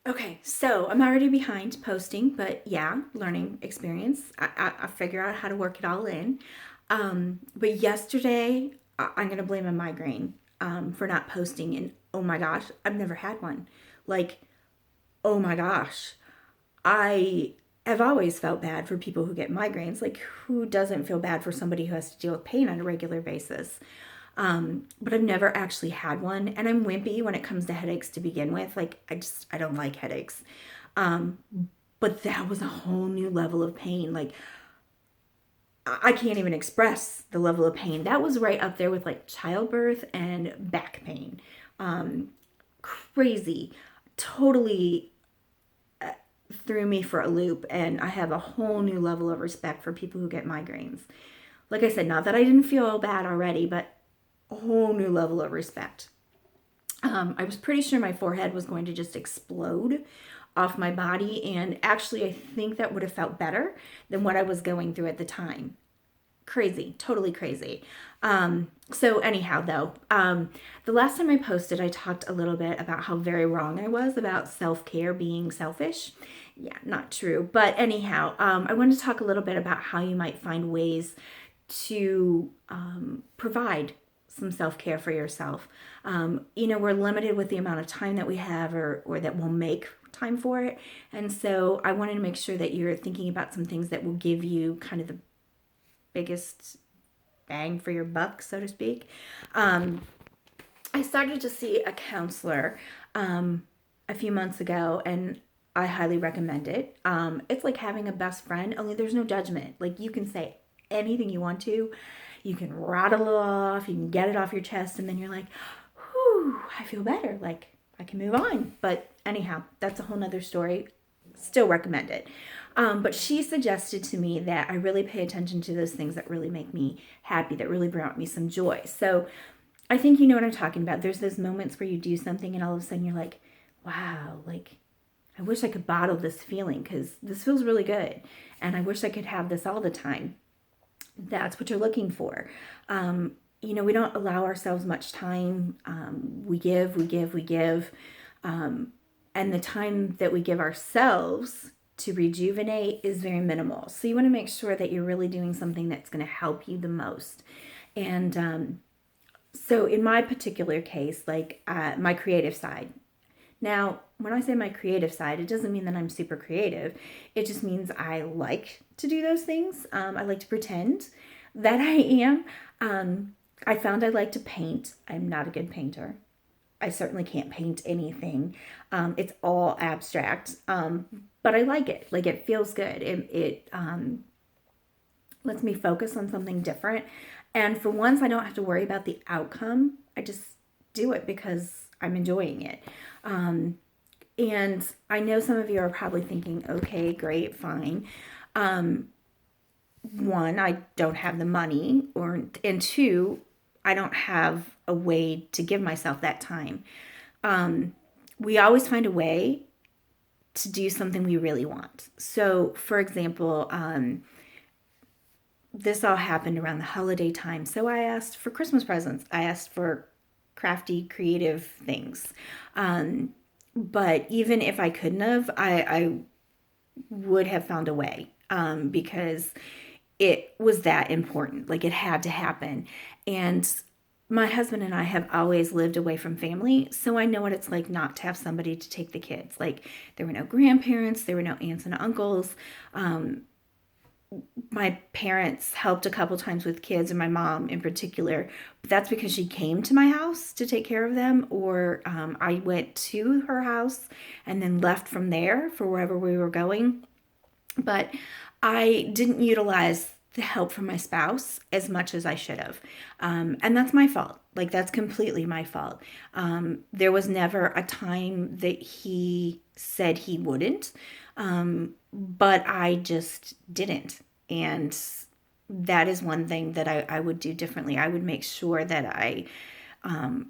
Okay, so I'm already behind posting, but yeah, learning experience. I figure out how to work it all in. But yesterday, I'm going to blame a migraine for not posting. And oh my gosh, I've never had one. Like, oh my gosh, I have always felt bad for people who get migraines. Like, who doesn't feel bad for somebody who has to deal with pain on a regular basis? But I've never actually had one, and I'm wimpy when it comes to headaches to begin with. Like, I don't like headaches. Um, but that was a whole new level of pain. Like, I can't even express the level of pain. That was right up there with like childbirth and back pain. Um, Crazy. Totally threw me for a loop, and I have a whole new level of respect for people who get migraines. Like I said, not that I didn't feel bad already, but a whole new level of respect. I was pretty sure my forehead was going to just explode off my body, and actually, I think that would have felt better than what I was going through at the time. Crazy, totally crazy. So anyhow, though, the last time I posted, I talked a little bit about how very wrong I was about self-care being selfish. Yeah, not true. But anyhow, I wanted to talk a little bit about how you might find ways to provide some self-care for yourself. We're limited with the amount of time that we have, or that we'll make time for it. And so I wanted to make sure that you're thinking about some things that will give you kind of the biggest bang for your buck, so to speak. Um, I started to see a counselor a few months ago, and I highly recommend it. It's like having a best friend, only there's no judgment. Like, you can say anything you want to, you can rattle it off, you can get it off your chest, and then you're like, whew, I feel better. Like, I can move on. But anyhow, that's a whole nother story. Still recommend it. But she suggested to me that I really pay attention to those things that really make me happy, that really brought me some joy. So I think you know what I'm talking about. There's those moments where you do something and all of a sudden you're like, wow, like, I wish I could bottle this feeling because this feels really good. And I wish I could have this all the time. That's what you're looking for. We don't allow ourselves much time. We give, we give, we give. And the time that we give ourselves to rejuvenate is very minimal. So you want to make sure that you're really doing something that's going to help you the most. And so in my particular case, like my creative side. Now, when I say my creative side, it doesn't mean that I'm super creative. It just means I like to do those things. I like to pretend that I am. I found I like to paint. I'm not a good painter. I certainly can't paint anything. It's all abstract, but I like it. Like, it feels good. It lets me focus on something different. And for once, I don't have to worry about the outcome. I just do it because I'm enjoying it. And I know some of you are probably thinking, okay, great, fine. One, I don't have the money, and two, I don't have a way to give myself that time. We always find a way to do something we really want. So, for example, this all happened around the holiday time. So I asked for Christmas presents. I asked for crafty, creative things. But even if I couldn't have, I would have found a way, because it was that important. Like, it had to happen. And my husband and I have always lived away from family, so I know what it's like not to have somebody to take the kids. Like, there were no grandparents, there were no aunts and uncles. My parents helped a couple times with kids, and my mom in particular, but that's because she came to my house to take care of them, or I went to her house and then left from there for wherever we were going. But I didn't utilize the help from my spouse as much as I should have. And that's my fault. Like, that's completely my fault. There was never a time that he said he wouldn't, but I just didn't. And that is one thing that I would do differently. I would make sure that I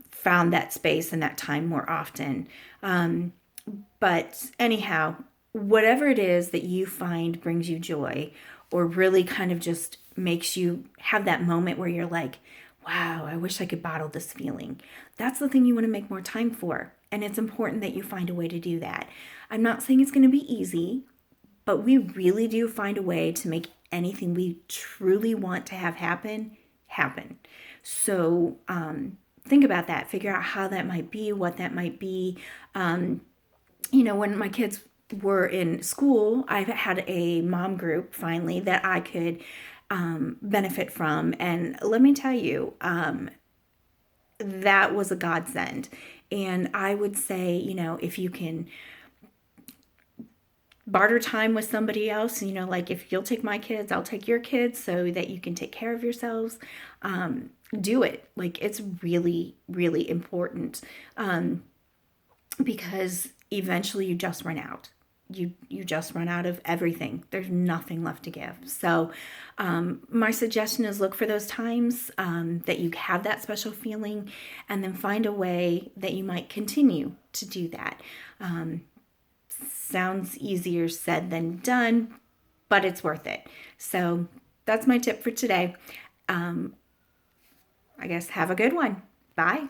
found that space and that time more often. But anyhow, whatever it is that you find brings you joy, or really kind of just makes you have that moment where you're like, wow, I wish I could bottle this feeling. That's the thing you want to make more time for. And it's important that you find a way to do that. I'm not saying it's going to be easy, but we really do find a way to make anything we truly want to have happen happen. So think about that. Figure out how that might be, what that might be. When my kids were in school, I had a mom group finally that I could benefit from. And let me tell you, that was a godsend. And I would say, if you can barter time with somebody else, like if you'll take my kids, I'll take your kids so that you can take care of yourselves. Do it. Like it's really, really important because eventually you just run out. You just run out of everything. There's nothing left to give. So my suggestion is look for those times that you have that special feeling and then find a way that you might continue to do that. Sounds easier said than done, but it's worth it. So that's my tip for today. I guess have a good one. Bye.